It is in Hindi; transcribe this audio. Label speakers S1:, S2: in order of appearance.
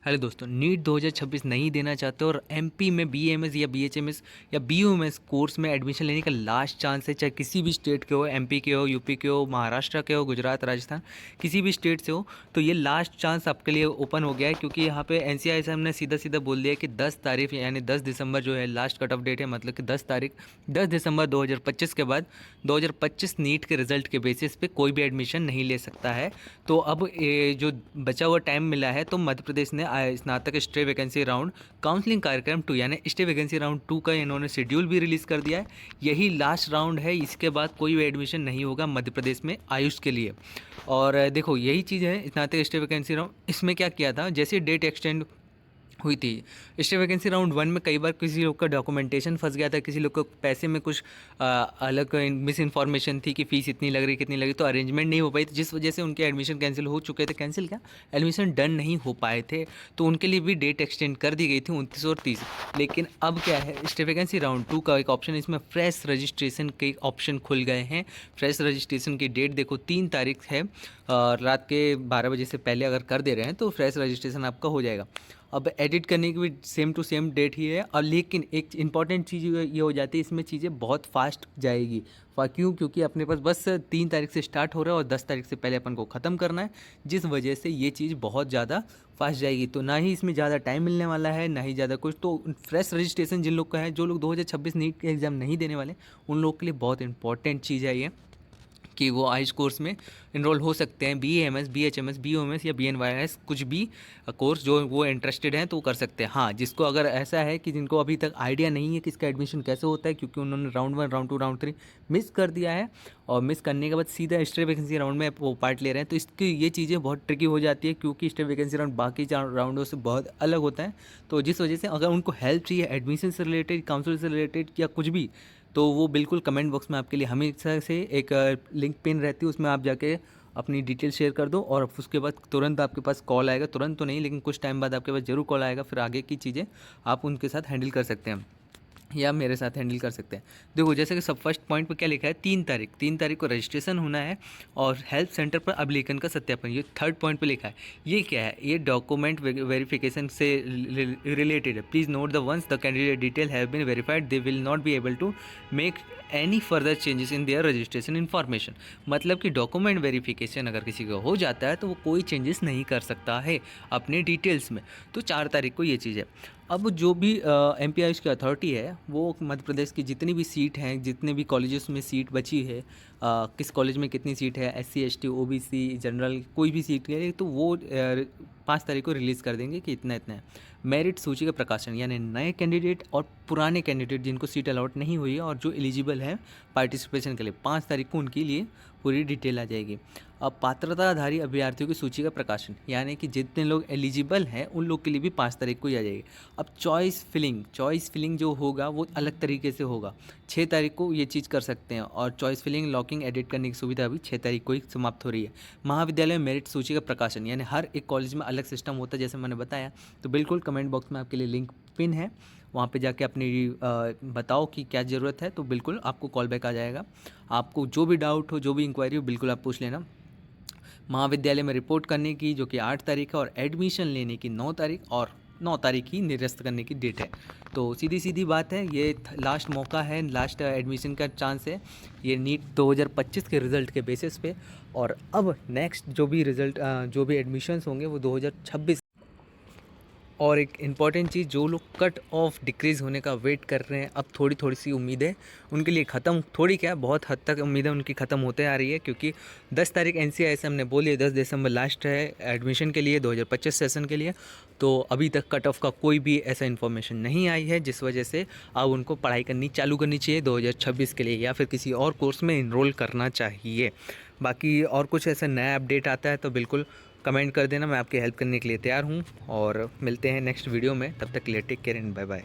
S1: हेलो दोस्तों, नीट 2026 नहीं देना चाहते और एमपी में बीएमएस या बीएचएमएस या बीयूएमएस कोर्स में एडमिशन लेने का लास्ट चांस है। चाहे किसी भी स्टेट के हो, एमपी के हो, यूपी के हो, महाराष्ट्र के हो, गुजरात, राजस्थान, किसी भी स्टेट से हो, तो ये लास्ट चांस आपके लिए ओपन हो गया है। क्योंकि यहाँ पे एनसीआई साहब ने सीधा सीधा बोल दिया कि 10 तारीख यानी 10 दिसंबर जो है लास्ट कट ऑफ डेट है। मतलब कि 10 दिसंबर 2025 के बाद 2025 नीट के रिजल्ट के बेसिस पे कोई भी एडमिशन नहीं ले सकता है। तो अब ये जो बचा हुआ टाइम मिला है, तो मध्य प्रदेश ने स्नातक स्टे वैकेंसी राउंड काउंसलिंग कार्यक्रम 2 यानी स्टे वैकेंसी राउंड 2 का इन्होंने शेड्यूल भी रिलीज़ कर दिया है। यही लास्ट राउंड है, इसके बाद कोई भी एडमिशन नहीं होगा मध्य प्रदेश में आयुष के लिए। और देखो यही चीज़ है स्नातक स्टे वैकेंसी राउंड, इसमें क्या किया था, जैसे डेट एक्सटेंड हुई थी स्टे वैकेंसी राउंड 1 में, कई बार किसी लोग का डॉक्यूमेंटेशन फंस गया था, किसी लोग को पैसे में कुछ अलग मिस इन्फॉर्मेशन थी कि फ़ीस इतनी लग रही कितनी लगी, तो अरेंजमेंट नहीं हो पाई थी, जिस वजह से उनके एडमिशन कैंसिल हो चुके थे। कैंसिल क्या, एडमिशन डन नहीं हो पाए थे। तो उनके लिए भी डेट एक्सटेंड कर दी गई थी 29 और 30। लेकिन अब क्या है, स्टे वैकेंसी राउंड 2 का एक ऑप्शन, इसमें फ्रेश रजिस्ट्रेशन के ऑप्शन खुल गए हैं। फ्रेश रजिस्ट्रेशन की डेट देखो 3 तारीख है, रात के 12 बजे से पहले अगर कर दे रहे हैं तो फ्रेश रजिस्ट्रेशन आपका हो जाएगा। अब एडिट करने की भी सेम टू सेम डेट ही है। और लेकिन एक इंपॉर्टेंट चीज़ ये हो जाती है, इसमें चीज़ें बहुत फास्ट जाएगी। क्यों, क्योंकि अपने पास बस 3 तारीख से स्टार्ट हो रहा है और 10 तारीख से पहले अपन को ख़त्म करना है, जिस वजह से ये चीज़ बहुत ज़्यादा फास्ट जाएगी। तो ना ही इसमें ज़्यादा टाइम मिलने वाला है, ना ही ज़्यादा कुछ। तो फ्रेश रजिस्ट्रेशन जिन लोग का है, जो लोग 2026 नीट के एग्ज़ाम नहीं देने वाले, उन लोग के लिए बहुत इंपॉर्टेंट चीज़ है ये, कि वो आयुष कोर्स में इनरोल हो सकते हैं। बीएएमएस, बीएचएमएस, बीओएमएस या बीएनवाईएस, कुछ भी कोर्स जो वो इंटरेस्टेड हैं तो वो कर सकते हैं। हाँ, जिसको अगर ऐसा है कि जिनको अभी तक आइडिया नहीं है कि इसका एडमिशन कैसे होता है, क्योंकि उन्होंने राउंड 1, राउंड 2, राउंड 3 मिस कर दिया है और मिस करने के बाद सीधा स्टे वैकेंसी राउंड में वो पार्ट ले रहे हैं, तो इसकी ये चीज़ें बहुत ट्रिकी हो जाती है, क्योंकि स्टे वैकेंसी राउंड बाकी राउंडों से बहुत अलग होता है। तो जिस वजह से अगर उनको हेल्प चाहिए एडमिशन से रिलेटेड, काउंसिल से रिलेटेड या कुछ भी, तो वो बिल्कुल कमेंट बॉक्स में आपके लिए हमेशा से एक लिंक पिन रहती है, उसमें आप जाके अपनी डिटेल शेयर कर दो और उसके बाद तुरंत आपके पास कॉल आएगा। तुरंत तो नहीं, लेकिन कुछ टाइम बाद आपके पास ज़रूर कॉल आएगा। फिर आगे की चीज़ें आप उनके साथ हैंडल कर सकते हैं या मेरे साथ हैंडल कर सकते हैं। देखो जैसे कि सब फर्स्ट पॉइंट पे क्या लिखा है, 3 तारीख को रजिस्ट्रेशन होना है और हेल्प सेंटर पर अभिलेखन का सत्यापन। ये थर्ड पॉइंट पे लिखा है। ये क्या है, ये डॉक्यूमेंट वेरिफिकेशन से रिलेटेड है। Please note the once the candidate detail have been verified they will not be able to make any further changes in their registration information. मतलब कि डॉक्यूमेंट वेरिफिकेशन अगर किसी का हो जाता है तो वो कोई चेंजेस नहीं कर सकता है अपने डिटेल्स में। तो 4 तारीख को ये चीज़ है। अब जो भी एम पी आयुष की अथॉरिटी है, वो मध्य प्रदेश की जितनी भी सीट हैं, जितने भी कॉलेजेस में सीट बची है, किस कॉलेज में कितनी सीट है, एससी एसटी ओबीसी जनरल, कोई भी सीट है, तो वो 5 तारीख को रिलीज़ कर देंगे कि इतना इतना है। मेरिट सूची का प्रकाशन, यानी नए कैंडिडेट और पुराने कैंडिडेट जिनको सीट अलॉट नहीं हुई है और जो एलिजिबल हैं पार्टिसिपेशन के लिए, 5 तारीख को उनके लिए पूरी डिटेल आ जाएगी। अब पात्रताधारी अभ्यर्थियों की सूची का प्रकाशन, यानी कि जितने लोग एलिजिबल हैं उन लोग के लिए भी 5 तारीख को ही आ जाएगी। अब चॉइस फिलिंग जो होगा वो अलग तरीके से होगा। 6 तारीख को ये चीज़ कर सकते हैं और चॉइस फिलिंग लॉकिंग एडिट करने की सुविधा भी 6 तारीख को ही समाप्त हो रही है। महाविद्यालय में मेरिट सूची का प्रकाशन, यानी हर एक कॉलेज में अलग सिस्टम होता है, जैसे मैंने बताया। तो बिल्कुल कमेंट बॉक्स में आपके लिए लिंक पिन है, वहाँ पे जाके अपनी बताओ कि क्या ज़रूरत है, तो बिल्कुल आपको कॉल बैक आ जाएगा। आपको जो भी डाउट हो, जो भी इंक्वायरी हो, बिल्कुल आप पूछ लेना। महाविद्यालय में रिपोर्ट करने की जो कि 8 तारीख है और एडमिशन लेने की 9 तारीख, और 9 तारीख ही निरस्त करने की डेट है। तो सीधी सीधी बात है, ये लास्ट मौका है, लास्ट एडमिशन का चांस है ये नीट 2025 के रिज़ल्ट के बेसिस पे। और अब नेक्स्ट जो भी रिज़ल्ट जो भी एडमिशन्स होंगे वो 2026। और एक इम्पॉर्टेंट चीज़, जो लोग कट ऑफ डिक्रीज़ होने का वेट कर रहे हैं, अब थोड़ी थोड़ी सी उम्मीदें उनके लिए ख़त्म, थोड़ी क्या बहुत हद तक उम्मीदें उनकी ख़त्म होते आ रही है। क्योंकि 10 तारीख एनसीआईएसएम ने बोली है 10 दिसंबर लास्ट है एडमिशन के लिए 2025 सेशन के लिए। तो अभी तक कट ऑफ का कोई भी ऐसा इन्फॉर्मेशन नहीं आई है, जिस वजह से अब उनको पढ़ाई चालू करनी चाहिए 2026 के लिए, या फिर किसी और कोर्स में इनरोल करना चाहिए। बाकी और कुछ ऐसा नया अपडेट आता है तो बिल्कुल कमेंट कर देना, मैं आपकी हेल्प करने के लिए तैयार हूँ। और मिलते हैं नेक्स्ट वीडियो में, तब तक के लिए take care and bye bye.